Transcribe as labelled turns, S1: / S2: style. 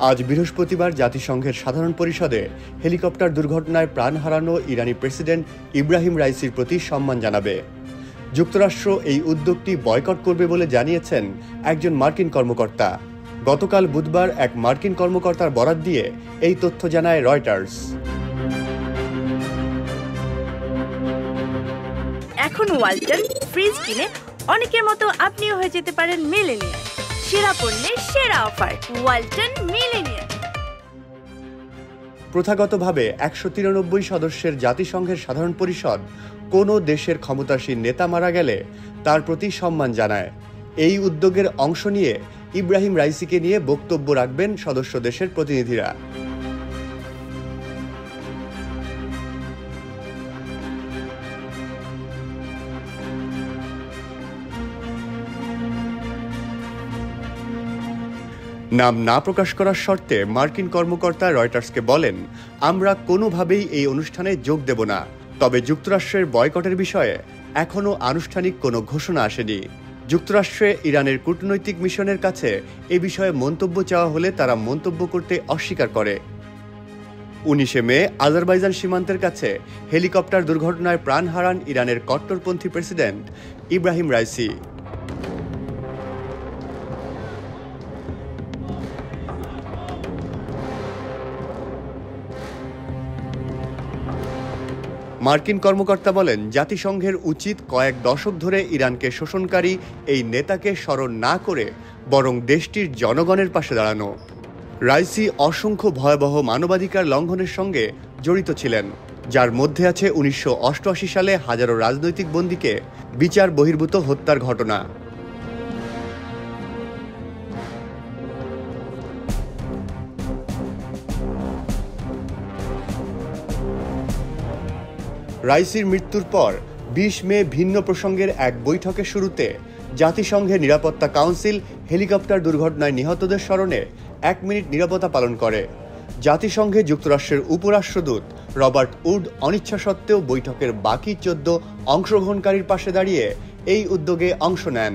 S1: আজ বৃহস্পতিবার জাতিসংঘের সাধারণ পরিষদে হেলিকপ্টার দুর্ঘটনায় প্রাণ হারানো ইরানি প্রেসিডেন্ট ইব্রাহিম রাইসির প্রতি সম্মান জানাবে। যুক্তরাষ্ট্র এই উদ্যোগটি বয়কট করবে বলে জানিয়েছেন একজন মার্কিন কর্মকর্তা। গতকাল বুধবার এক মার্কিন কর্মকর্তার বরাত দিয়ে এই তথ্য জানায় রয়টার্স।
S2: এখন ওয়ালটন ফ্রিজ কিনে অনেকের মতো আপনিও হয়ে যেতে পারেন মিলেনিয়ার। সেরা পণ্যের সেরা অফার, ওয়ালটন মিলেনিয়ার।
S1: প্রথাগতভাবে ১৯৩ সদস্যের জাতিসংঘের সাধারণ পরিষদ কোনো দেশের ক্ষমতাসীন নেতা মারা গেলে তার প্রতি সম্মান জানায়। এই উদ্যোগের অংশ নিয়ে ইব্রাহিম রাইসিকে নিয়ে বক্তব্য রাখবেন সদস্য দেশের প্রতিনিধিরা। নাম না প্রকাশ করার শর্তে মার্কিন কর্মকর্তা রয়টার্সকে বলেন, আমরা কোনোভাবেই এই অনুষ্ঠানে যোগ দেব না। তবে যুক্তরাষ্ট্রের বয়কটের বিষয়ে এখনও আনুষ্ঠানিক কোনো ঘোষণা আসেনি। যুক্তরাষ্ট্রে ইরানের কূটনৈতিক মিশনের কাছে এ বিষয়ে মন্তব্য চাওয়া হলে তারা মন্তব্য করতে অস্বীকার করে। ১৯ মে আজারবাইজান সীমান্তের কাছে হেলিকপ্টার দুর্ঘটনায় প্রাণ হারান ইরানের কট্টরপন্থী প্রেসিডেন্ট ইব্রাহিম রাইসি। মার্কিন কর্মকর্তা বলেন, জাতিসংঘের উচিত কয়েক দশক ধরে ইরানকে শোষণকারী এই নেতাকে স্মরণ না করে বরং দেশটির জনগণের পাশে দাঁড়ানো। রাইসি অসংখ্য ভয়াবহ মানবাধিকার লঙ্ঘনের সঙ্গে জড়িত ছিলেন, যার মধ্যে আছে ১৯৮৮ সালে হাজারো রাজনৈতিক বন্দীকে বিচার বহির্ভূত হত্যার ঘটনা। রাইসির মৃত্যুর পর ২০ মে ভিন্ন প্রসঙ্গের এক বৈঠকের শুরুতে জাতিসংঘের নিরাপত্তা কাউন্সিল হেলিকপ্টার দুর্ঘটনায় নিহতদের স্মরণে ১ মিনিট নীরবতা পালন করে। জাতিসংঘে যুক্তরাষ্ট্রের উপরাষ্ট্রদূত রবার্ট উড অনিচ্ছা সত্ত্বেও বৈঠকের বাকি ১৪ অংশগ্রহণকারীর পাশে দাঁড়িয়ে এই উদ্যোগে অংশ নেন।